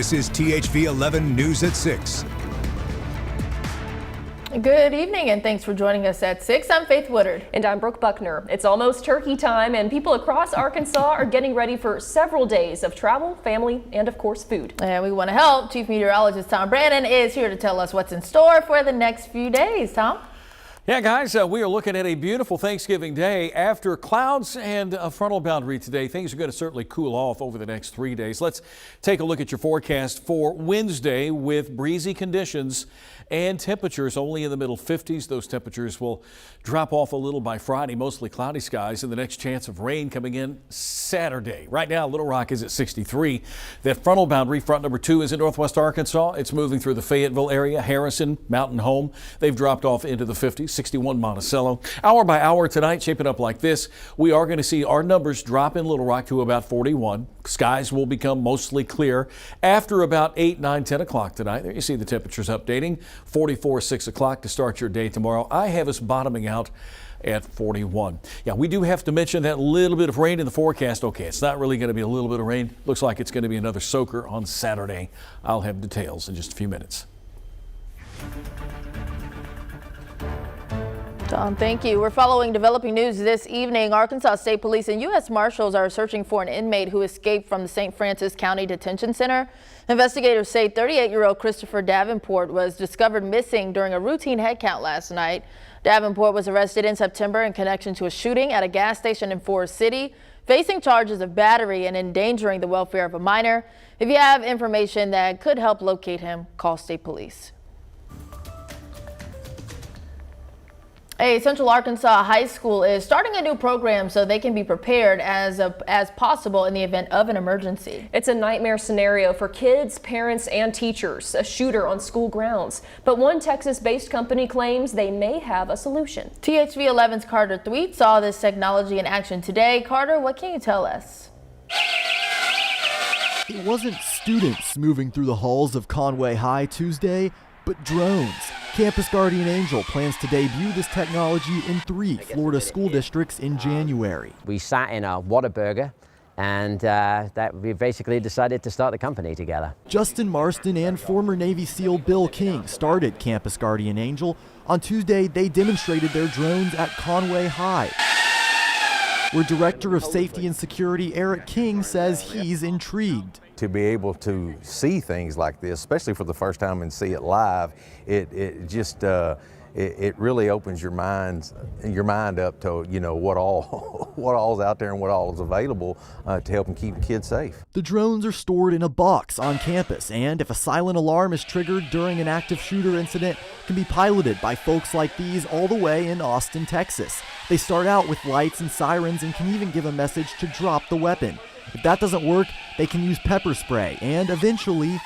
This is THV 11 News at 6. Good evening and thanks for joining us at 6. I'm Faith Woodard. And I'm Brooke Buckner. It's almost turkey time and people across Arkansas are getting ready for several days of travel, family, and of course food. And we want to help. Chief Meteorologist Tom Brannon is here to tell us what's in store for the next few days. Tom? Yeah, guys, we are looking at a beautiful Thanksgiving day. After clouds and a frontal boundary today, things are going to certainly cool off over the next 3 days. Let's take a look at your forecast for Wednesday with breezy conditions and temperatures only in the middle 50s. Those temperatures will drop off a little by Friday, mostly cloudy skies, and the next chance of rain coming in Saturday. Right now, Little Rock is at 63. That frontal boundary, front number 2, is in northwest Arkansas. It's moving through the Fayetteville area, Harrison, Mountain Home. They've dropped off into the 50s, 61 Monticello. Hour by hour tonight, shaping up like this. We are going to see our numbers drop in Little Rock to about 41. Skies will become mostly clear after about 8, 9, 10 o'clock tonight. There you see the temperatures updating. 44, 6 o'clock to start your day tomorrow. I have us bottoming out at 41. Yeah, we do have to mention that little bit of rain in the forecast. Okay, it's not really going to be a little bit of rain. Looks like it's going to be another soaker on Saturday. I'll have details in just a few minutes. Tom, thank you. We're following developing news this evening. Arkansas State Police and U.S. Marshals are searching for an inmate who escaped from the St. Francis County Detention Center. Investigators say 38-year-old Christopher Davenport was discovered missing during a routine head count last night. Davenport was arrested in September in connection to a shooting at a gas station in Forest City, facing charges of battery and endangering the welfare of a minor. If you have information that could help locate him, call State Police. A Central Arkansas high school is starting a new program so they can be prepared as possible in the event of an emergency. It's a nightmare scenario for kids, parents, and teachers, a shooter on school grounds. But one Texas-based company claims they may have a solution. THV 11's Carter Thweet saw this technology in action today. Carter, what can you tell us? It wasn't students moving through the halls of Conway High Tuesday, but drones. Campus Guardian Angel plans to debut this technology in 3 Florida school districts in January. We sat in a Whataburger and that we basically decided to start the company together. Justin Marston and former Navy SEAL Bill King started Campus Guardian Angel. On Tuesday, they demonstrated their drones at Conway High, where Director of Safety and Security Eric King says he's intrigued. To be able to see things like this, especially for the first time and see it live, it just it really opens your mind up to what all's out there and what all is available to help them keep kids safe. The drones are stored in a box on campus, and if a silent alarm is triggered during an active shooter incident, can be piloted by folks like these all the way in Austin, Texas. They start out with lights and sirens and can even give a message to drop the weapon. If that doesn't work, they can use pepper spray and eventually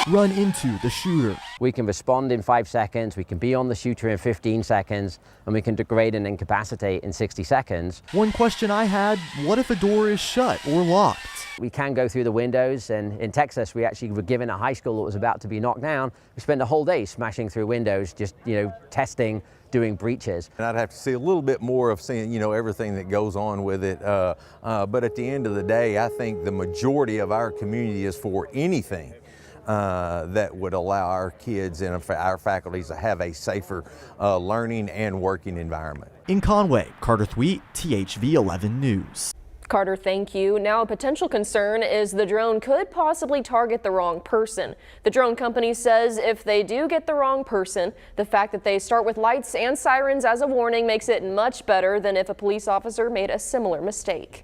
run into the shooter. We can respond in 5 seconds, we can be on the shooter in 15 seconds, and we can degrade and incapacitate in 60 seconds. One question I had, what if a door is shut or locked? We can go through the windows, and in Texas we actually were given a high school that was about to be knocked down. We spent a whole day smashing through windows, just testing, doing breaches. And I'd have to see a little bit more of seeing everything that goes on with it, but at the end of the day, I think the majority of our community is for anything that would allow our kids and our faculties to have a safer learning and working environment. In Conway, Carter Thweet, THV 11 News. Carter, thank you. Now, a potential concern is the drone could possibly target the wrong person. The drone company says if they do get the wrong person, the fact that they start with lights and sirens as a warning makes it much better than if a police officer made a similar mistake.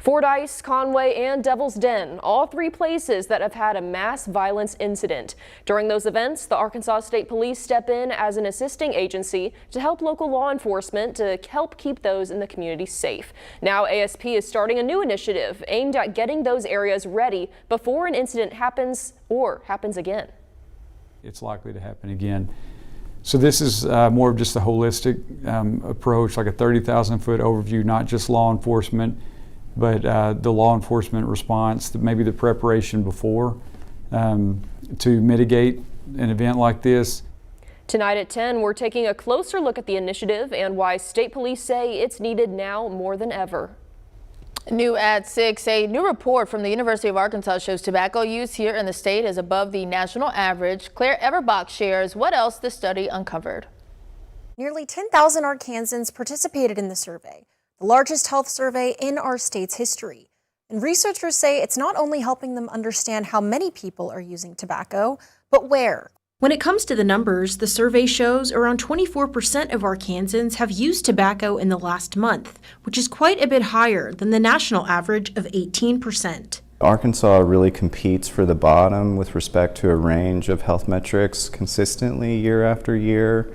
Fordyce, Conway, and Devil's Den, all 3 places that have had a mass violence incident. During those events, the Arkansas State Police step in as an assisting agency to help local law enforcement to help keep those in the community safe. Now, ASP is starting a new initiative aimed at getting those areas ready before an incident happens or happens again. It's likely to happen again. So this is more of just a holistic approach, like a 30,000-foot overview, not just law enforcement, but the law enforcement response, maybe the preparation before to mitigate an event like this. Tonight at 10, we're taking a closer look at the initiative and why state police say it's needed now more than ever. New at 6, a new report from the University of Arkansas shows tobacco use here in the state is above the national average. Claire Everbach shares what else the study uncovered. Nearly 10,000 Arkansans participated in the survey, the largest health survey in our state's history. And researchers say it's not only helping them understand how many people are using tobacco, but where. When it comes to the numbers, the survey shows around 24% of Arkansans have used tobacco in the last month, which is quite a bit higher than the national average of 18%. Arkansas really competes for the bottom with respect to a range of health metrics consistently year after year.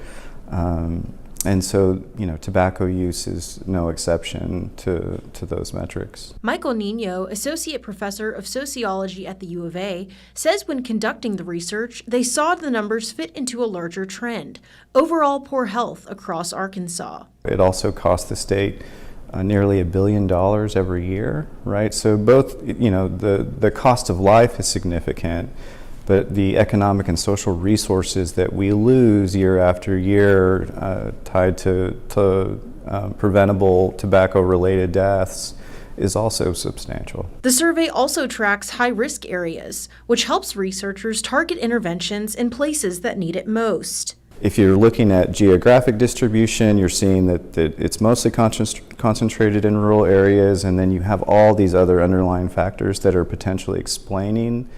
And so, tobacco use is no exception to those metrics. Michael Nino, Associate Professor of Sociology at the U of A, says when conducting the research, they saw the numbers fit into a larger trend: overall poor health across Arkansas. It also costs the state nearly $1 billion every year, right? So both, the cost of life is significant, but the economic and social resources that we lose year after year tied to preventable tobacco-related deaths is also substantial. The survey also tracks high-risk areas, which helps researchers target interventions in places that need it most. If you're looking at geographic distribution, you're seeing that it's mostly concentrated in rural areas, and then you have all these other underlying factors that are potentially explaining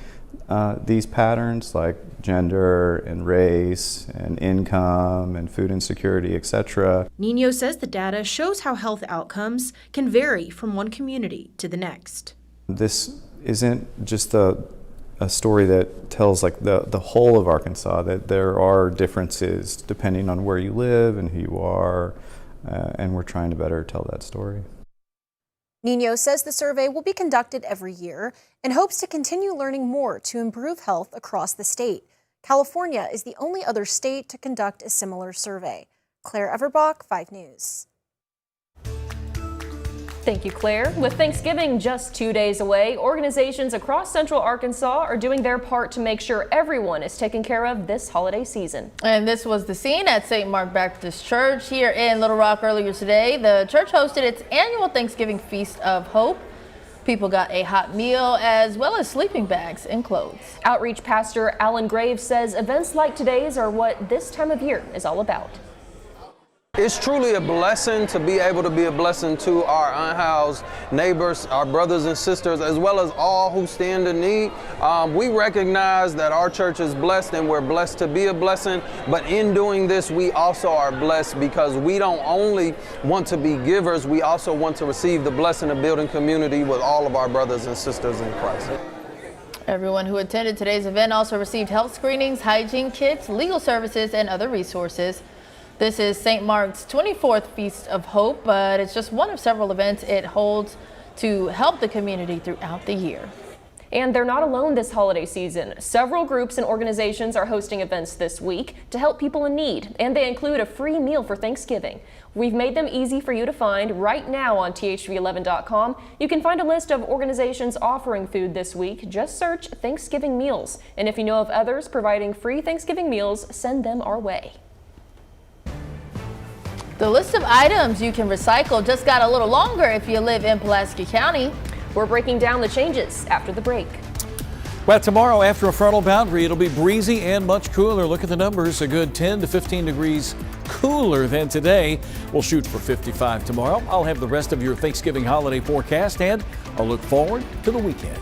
these patterns, like gender and race and income and food insecurity, etc. Nino says the data shows how health outcomes can vary from one community to the next. This isn't just a story that tells the whole of Arkansas, that there are differences depending on where you live and who you are, and we're trying to better tell that story. Nino says the survey will be conducted every year and hopes to continue learning more to improve health across the state. California is the only other state to conduct a similar survey. Claire Everbach, 5 News. Thank you, Claire. With Thanksgiving just 2 days away, organizations across Central Arkansas are doing their part to make sure everyone is taken care of this holiday season. And this was the scene at St. Mark Baptist Church here in Little Rock earlier today. The church hosted its annual Thanksgiving Feast of Hope. People got a hot meal as well as sleeping bags and clothes. Outreach Pastor Alan Graves says events like today's are what this time of year is all about. It's truly a blessing to be able to be a blessing to our unhoused neighbors, our brothers and sisters, as well as all who stand in need. We recognize that our church is blessed and we're blessed to be a blessing, but in doing this, we also are blessed because we don't only want to be givers, we also want to receive the blessing of building community with all of our brothers and sisters in Christ. Everyone who attended today's event also received health screenings, hygiene kits, legal services, and other resources. This is St. Mark's 24th Feast of Hope, but it's just one of several events it holds to help the community throughout the year. And they're not alone this holiday season. Several groups and organizations are hosting events this week to help people in need, and they include a free meal for Thanksgiving. We've made them easy for you to find right now on thv11.com. You can find a list of organizations offering food this week. Just search Thanksgiving meals. And if you know of others providing free Thanksgiving meals, send them our way. The list of items you can recycle just got a little longer if you live in Pulaski County. We're breaking down the changes after the break. Well, tomorrow after a frontal boundary, it'll be breezy and much cooler. Look at the numbers, a good 10 to 15 degrees cooler than today. We'll shoot for 55 tomorrow. I'll have the rest of your Thanksgiving holiday forecast, and I'll look forward to the weekend.